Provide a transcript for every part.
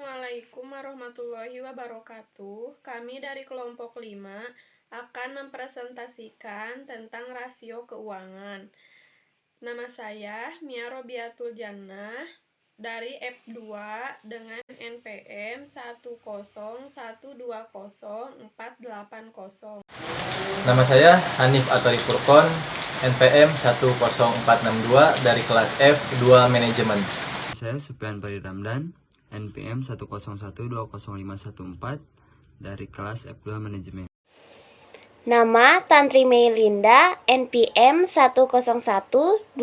Assalamualaikum warahmatullahi wabarakatuh. Kami dari kelompok 5 akan mempresentasikan tentang rasio keuangan. Nama saya Mia Robiatul Jannah dari F2 dengan NPM 101204880. Nama saya Hanif Atari Furqon, NPM 10462 dari kelas F2 Manajemen. Saya Supian Pari Ramdan, NPM 101200514 dari kelas F2 Manajemen. Nama Tantri Meilinda, NPM 101200518.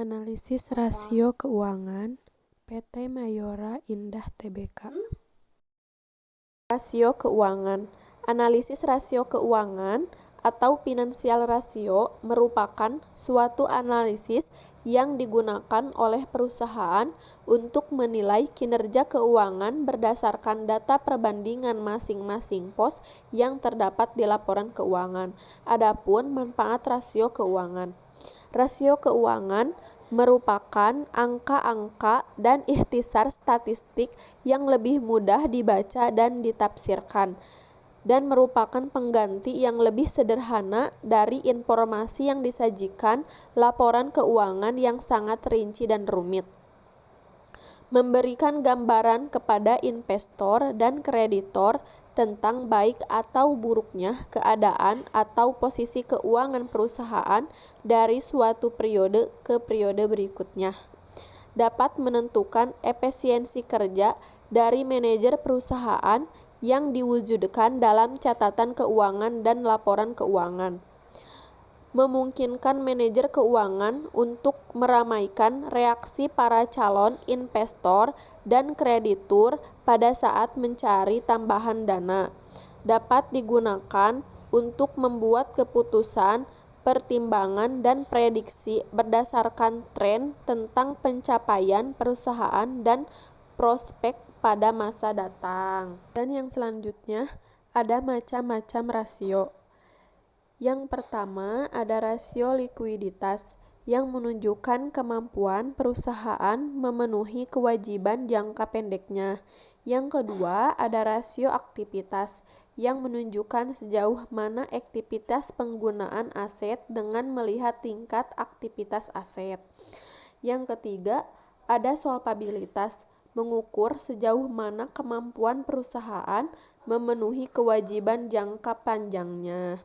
Analisis rasio keuangan PT Mayora Indah Tbk. Rasio keuangan. Analisis rasio keuangan atau finansial rasio merupakan suatu analisis yang digunakan oleh perusahaan untuk menilai kinerja keuangan berdasarkan data perbandingan masing-masing pos yang terdapat di laporan keuangan. Adapun manfaat rasio keuangan. Rasio keuangan merupakan angka-angka dan ikhtisar statistik yang lebih mudah dibaca dan ditafsirkan, dan merupakan pengganti yang lebih sederhana dari informasi yang disajikan laporan keuangan yang sangat rinci dan rumit. Memberikan gambaran kepada investor dan kreditor tentang baik atau buruknya keadaan atau posisi keuangan perusahaan dari suatu periode ke periode berikutnya. Dapat menentukan efisiensi kerja dari manajer perusahaan yang diwujudkan dalam catatan keuangan dan laporan keuangan. Memungkinkan manajer keuangan untuk meramaikan reaksi para calon investor dan kreditur pada saat mencari tambahan dana. Dapat digunakan untuk membuat keputusan, pertimbangan, dan prediksi berdasarkan tren tentang pencapaian perusahaan dan prospek pada masa datang. Dan yang selanjutnya ada macam-macam rasio. Yang pertama ada rasio likuiditas yang menunjukkan kemampuan perusahaan memenuhi kewajiban jangka pendeknya. Yang kedua ada rasio aktivitas yang menunjukkan sejauh mana aktivitas penggunaan aset dengan melihat tingkat aktivitas aset. Yang ketiga ada solvabilitas, mengukur sejauh mana kemampuan perusahaan memenuhi kewajiban jangka panjangnya.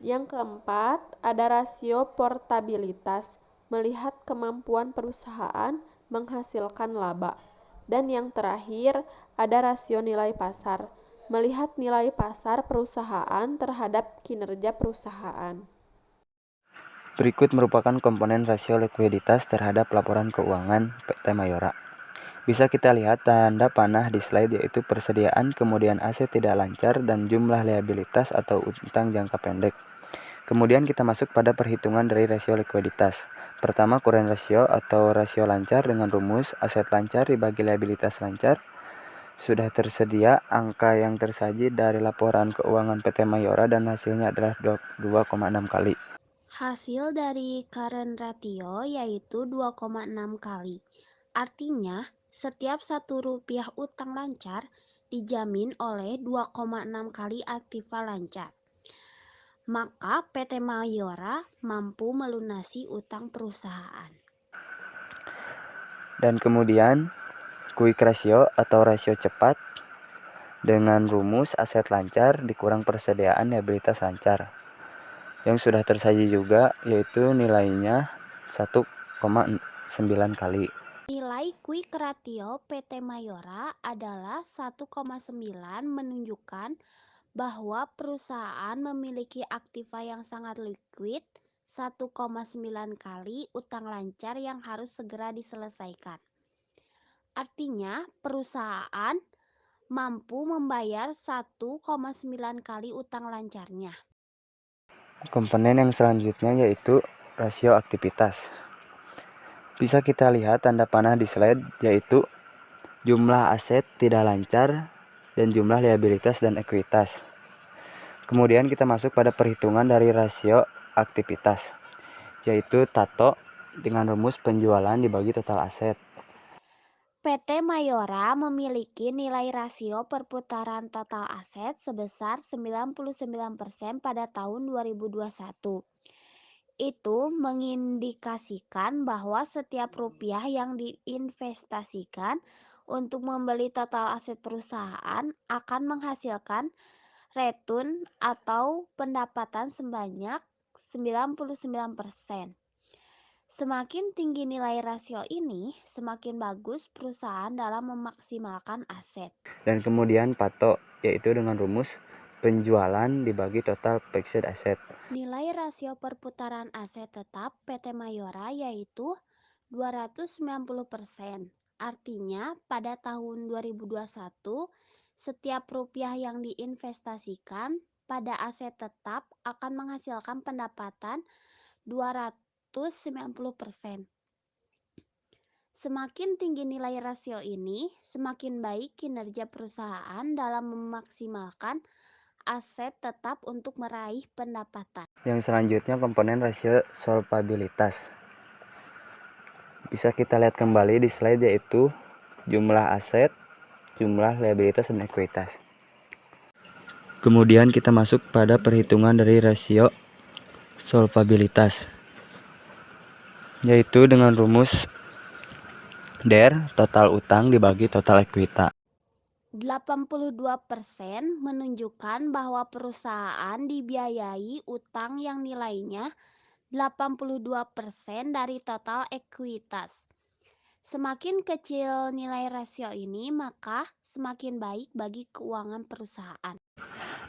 Yang keempat, ada rasio portabilitas, melihat kemampuan perusahaan menghasilkan laba. Dan yang terakhir, ada rasio nilai pasar, melihat nilai pasar perusahaan terhadap kinerja perusahaan. Berikut merupakan komponen rasio likuiditas terhadap laporan keuangan PT Mayora. Bisa kita lihat tanda panah di slide, yaitu persediaan, kemudian aset tidak lancar, dan jumlah liabilitas atau utang jangka pendek. Kemudian kita masuk pada perhitungan dari rasio likuiditas. Pertama, current ratio atau rasio lancar dengan rumus aset lancar dibagi liabilitas lancar. Sudah tersedia angka yang tersaji dari laporan keuangan PT Mayora dan hasilnya adalah 2,6 kali. Hasil dari current ratio yaitu 2,6 kali. Artinya, setiap Rp1 utang lancar dijamin oleh 2,6 kali aktiva lancar. Maka PT Mayora mampu melunasi utang perusahaan. Dan kemudian quick ratio atau rasio cepat dengan rumus aset lancar dikurang persediaan liabilitas lancar, yang sudah tersaji juga, yaitu nilainya 1,9 kali. Nilai quick ratio PT Mayora adalah 1,9, menunjukkan bahwa perusahaan memiliki aktiva yang sangat liquid, 1,9 kali utang lancar yang harus segera diselesaikan. Artinya, perusahaan mampu membayar 1,9 kali utang lancarnya. Komponen yang selanjutnya yaitu rasio aktivitas. Bisa kita lihat tanda panah di slide, yaitu jumlah aset tidak lancar dan jumlah liabilitas dan ekuitas. Kemudian kita masuk pada perhitungan dari rasio aktivitas, yaitu TATO dengan rumus penjualan dibagi total aset. PT Mayora memiliki nilai rasio perputaran total aset sebesar 99% pada tahun 2021. Itu mengindikasikan bahwa setiap rupiah yang diinvestasikan untuk membeli total aset perusahaan akan menghasilkan return atau pendapatan sebanyak 99%. Semakin tinggi nilai rasio ini, semakin bagus perusahaan dalam memaksimalkan aset. Dan kemudian patok, yaitu dengan rumus penjualan dibagi total fixed asset. Nilai rasio perputaran aset tetap PT Mayora yaitu 290%. Artinya pada tahun 2021, setiap rupiah yang diinvestasikan pada aset tetap akan menghasilkan pendapatan 290%. Semakin tinggi nilai rasio ini, semakin baik kinerja perusahaan dalam memaksimalkan aset tetap untuk meraih pendapatan. Yang selanjutnya komponen rasio solvabilitas. Bisa kita lihat kembali di slide, yaitu jumlah aset, jumlah liabilitas, dan ekuitas. Kemudian kita masuk pada perhitungan dari rasio solvabilitas, yaitu dengan rumus DER, total utang dibagi total ekuita. 82% menunjukkan bahwa perusahaan dibiayai utang yang nilainya 82% dari total ekuitas. Semakin kecil nilai rasio ini, maka semakin baik bagi keuangan perusahaan.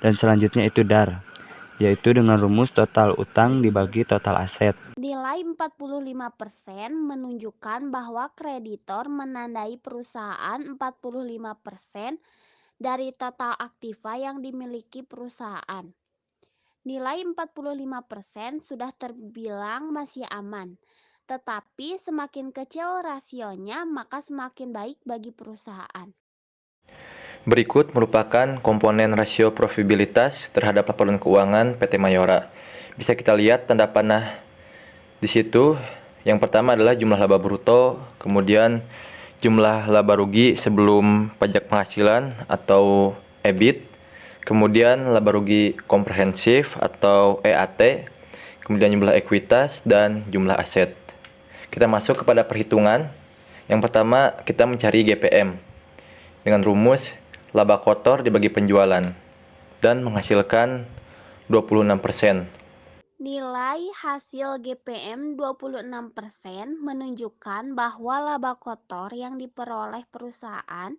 Dan selanjutnya itu DAR, yaitu dengan rumus total utang dibagi total aset. Nilai 45% menunjukkan bahwa kreditor menandai perusahaan 45% dari total aktiva yang dimiliki perusahaan. Nilai 45% sudah terbilang masih aman, tetapi semakin kecil rasionya maka semakin baik bagi perusahaan. Berikut merupakan komponen rasio profitabilitas terhadap laporan keuangan PT Mayora. Bisa kita lihat tanda panah di situ. Yang pertama adalah jumlah laba bruto, kemudian jumlah laba rugi sebelum pajak penghasilan atau EBIT, kemudian laba rugi komprehensif atau EAT, kemudian jumlah ekuitas dan jumlah aset. Kita masuk kepada perhitungan. Yang pertama kita mencari GPM dengan rumus laba kotor dibagi penjualan dan menghasilkan 26%. Nilai hasil GPM 26% menunjukkan bahwa laba kotor yang diperoleh perusahaan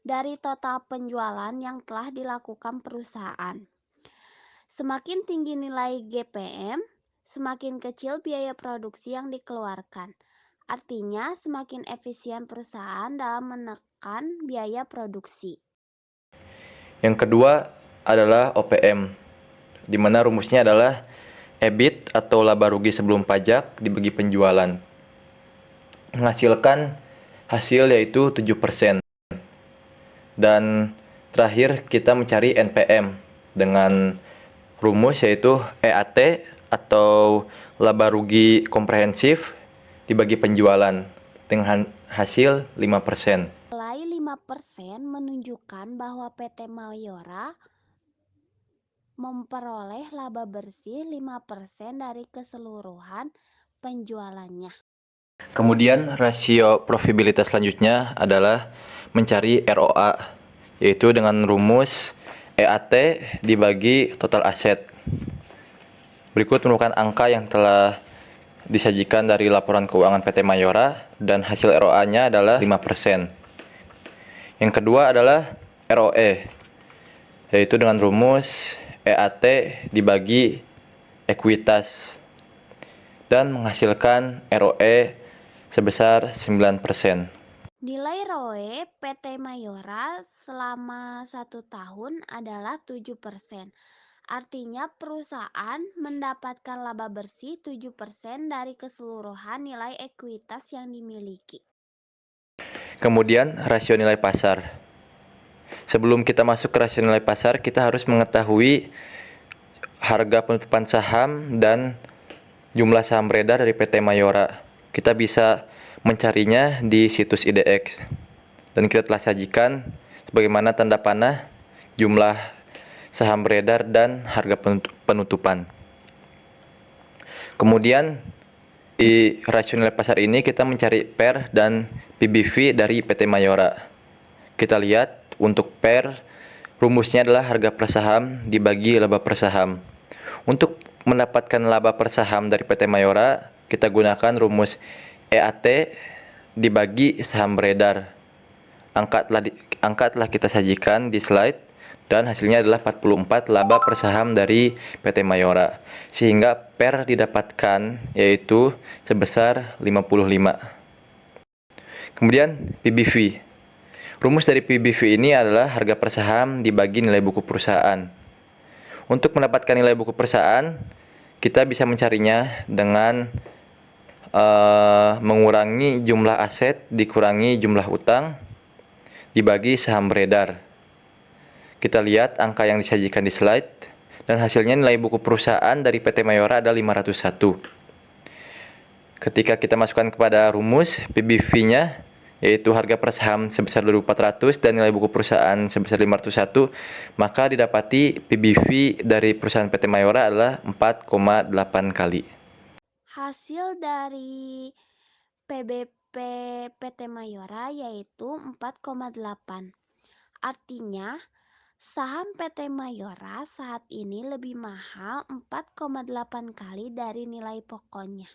dari total penjualan yang telah dilakukan perusahaan. Semakin tinggi nilai GPM, semakin kecil biaya produksi yang dikeluarkan. Artinya semakin efisien perusahaan dalam menekan biaya produksi. Yang kedua adalah OPM, di mana rumusnya adalah EBIT atau laba rugi sebelum pajak dibagi penjualan. Menghasilkan hasil yaitu 7%. Dan terakhir kita mencari NPM dengan rumus yaitu EAT atau laba rugi komprehensif dibagi penjualan dengan hasil 5%. Nilai 5% menunjukkan bahwa PT Mayora memperoleh laba bersih 5% dari keseluruhan penjualannya. Kemudian rasio profitabilitas selanjutnya adalah mencari ROA, yaitu dengan rumus EAT dibagi total aset. Berikut merupakan angka yang telah disajikan dari laporan keuangan PT Mayora dan hasil ROA-nya adalah 5%. Yang kedua adalah ROE, yaitu dengan rumus EAT dibagi ekuitas dan menghasilkan ROE sebesar 9%. Nilai ROE PT Mayora selama 1 tahun adalah 7%. Artinya perusahaan mendapatkan laba bersih 7% dari keseluruhan nilai ekuitas yang dimiliki. Kemudian rasio nilai pasar. Sebelum kita masuk ke rasio nilai pasar, kita harus mengetahui harga penutupan saham dan jumlah saham beredar dari PT Mayora. Kita bisa mencarinya di situs IDX. dan kita telah sajikan sebagaimana tanda panah, jumlah saham beredar, dan harga penutupan. Kemudian di rasio nilai pasar ini kita mencari PER dan PBV dari PT Mayora. Kita lihat untuk PER, rumusnya adalah harga per saham dibagi laba per saham. Untuk mendapatkan laba per saham dari PT Mayora, kita gunakan rumus EAT dibagi saham beredar. Angka telah kita sajikan di slide dan hasilnya adalah 44 laba per saham dari PT Mayora. Sehingga PER didapatkan yaitu sebesar 55. Kemudian PBV. Rumus dari PBV ini adalah harga per saham dibagi nilai buku perusahaan. Untuk mendapatkan nilai buku perusahaan, kita bisa mencarinya dengan mengurangi jumlah aset dikurangi jumlah utang dibagi saham beredar. Kita lihat angka yang disajikan di slide dan hasilnya nilai buku perusahaan dari PT Mayora ada 501. Ketika kita masukkan kepada rumus PBV-nya yaitu harga per saham sebesar 2.400 dan nilai buku perusahaan sebesar 501, maka didapati PBV dari perusahaan PT Mayora adalah 4,8 kali. Hasil dari PBP PT Mayora yaitu 4,8. Artinya, saham PT Mayora saat ini lebih mahal 4,8 kali dari nilai pokoknya.